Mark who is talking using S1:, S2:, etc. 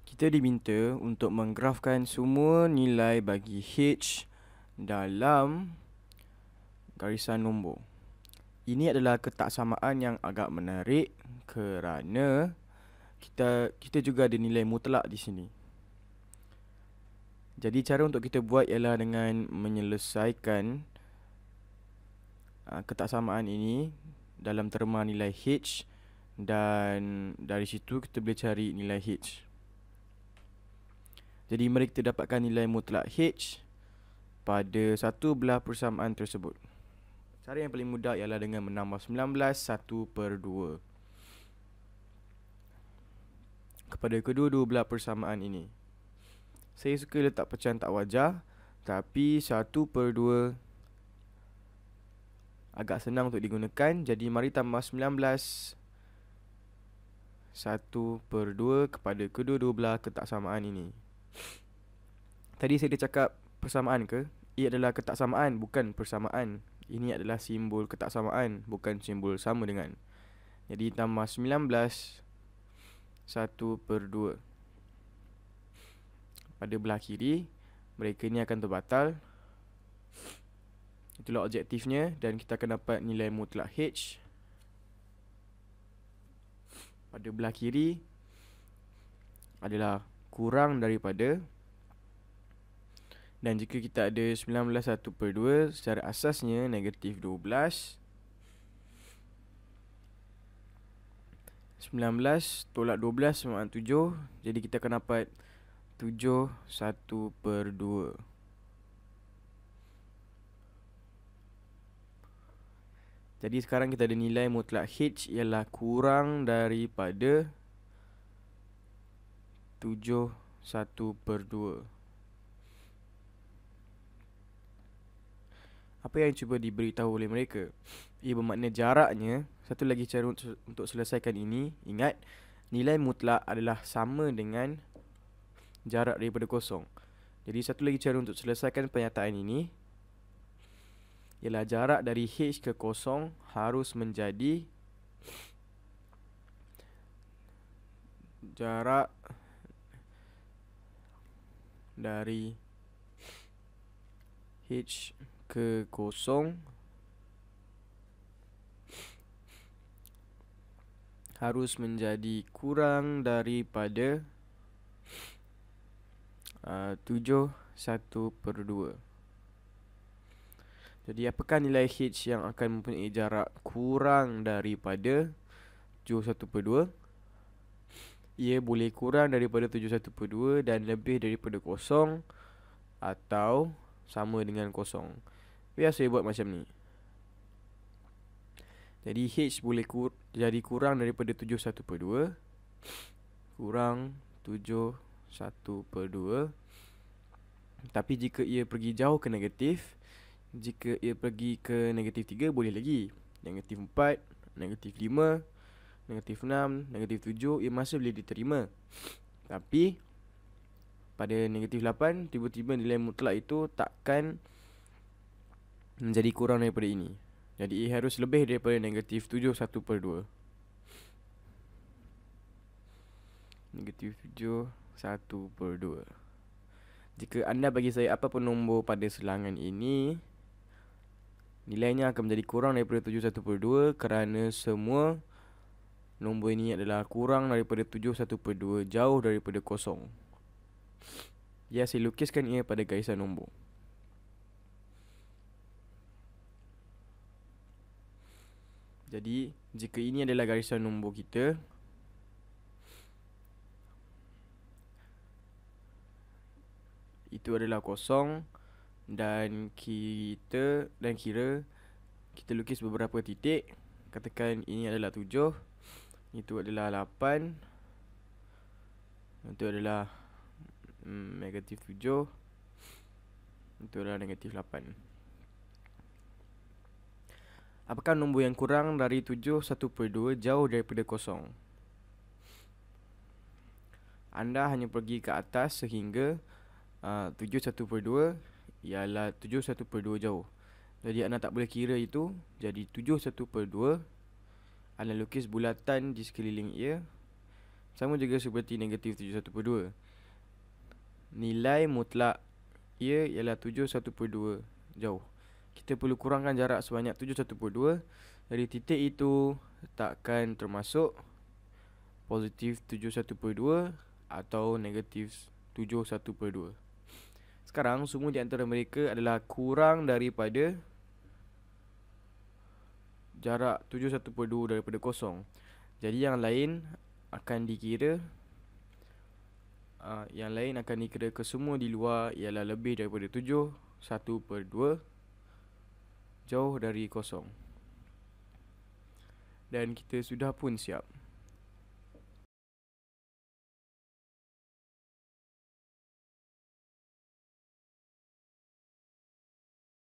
S1: Kita diminta untuk menggrafkan semua nilai bagi H dalam garisan nombor. Ini adalah ketaksamaan yang agak menarik kerana kita juga ada nilai mutlak di sini. Jadi cara untuk kita buat ialah dengan menyelesaikan ketaksamaan ini dalam terma nilai H, dan dari situ kita boleh cari nilai H. Jadi mari kita dapatkan nilai mutlak H pada satu belah persamaan tersebut. Cara yang paling mudah ialah dengan menambah 19 1/2 kepada kedua-dua belah persamaan ini. Saya suka letak pecahan tak wajar, tapi 1/2 agak senang untuk digunakan. Jadi mari tambah 19 1/2 kepada kedua-dua belah ketaksamaan ini. Tadi saya dah cakap persamaan ke? Ia adalah ketaksamaan, bukan persamaan. Ini adalah simbol ketaksamaan, bukan simbol sama dengan. Jadi tambah 19 1/2 pada belah kiri, mereka ni akan terbatal. Itulah objektifnya, dan kita akan dapat nilai mutlak H pada belah kiri adalah kurang daripada, dan jika kita ada 19 1/2, secara asasnya negatif 12. 19 tolak 12 sama dengan 7. Jadi kita akan dapat 7 1/2. Jadi sekarang kita ada nilai mutlak H ialah kurang daripada 7 1/2. Apa yang cuba diberitahu oleh mereka? Ia bermakna jaraknya. Satu lagi cara untuk selesaikan ini, ingat, nilai mutlak adalah sama dengan jarak daripada kosong. Jadi satu lagi cara untuk selesaikan pernyataan ini ialah jarak dari H ke kosong harus menjadi jarak dari H ke kosong harus menjadi kurang daripada 7 1/2. Jadi apakah nilai H yang akan mempunyai jarak kurang daripada 7 1/2? Ia boleh kurang daripada 7 1/2 dan lebih daripada kosong, atau sama dengan kosong. Biar saya buat macam ni. Jadi H boleh jadi kurang daripada 7 1/2 kurang 7 1/2. Tapi jika ia pergi jauh ke negatif, jika ia pergi ke negatif 3, boleh lagi. Negatif 4, negatif 5, negatif 6, negatif 7, ia masih boleh diterima. Tapi pada negatif 8, tiba-tiba nilai mutlak itu takkan menjadi kurang daripada ini. Jadi ia harus lebih daripada negatif 7 1/2. Negatif 7 1/2. Jika anda bagi saya apa pun nombor pada selangan ini, nilainya akan menjadi kurang daripada 7 1/2 kerana semua nombor ini adalah kurang daripada 7 1/2, jauh daripada kosong. Ya, saya lukiskan ia pada garisan nombor. Jadi jika ini adalah garisan nombor kita, itu adalah kosong, dan kira kita lukis beberapa titik. Katakan ini adalah 7, itu adalah 8, itu adalah negatif 7, itu adalah negatif 8. Apakah nombor yang kurang dari 7 1/2 jauh daripada kosong? Anda hanya pergi ke atas sehingga 7 1/2 ialah 7 1/2 jauh. Jadi anda tak boleh kira itu. Jadi 7 1/2, anda lukis bulatan di sekeliling ia. Sama juga seperti negatif 71/2. Nilai mutlak ia ialah 71/2 jauh. Kita perlu kurangkan jarak sebanyak 71/2. Dari titik itu takkan termasuk positif 71/2 atau negatif 71/2. Sekarang semua di antara mereka adalah kurang daripada jarak 71/2 daripada kosong. Jadi yang lain akan dikira kesemua di luar ialah lebih daripada 71/2 jauh dari kosong. Dan kita sudah pun siap.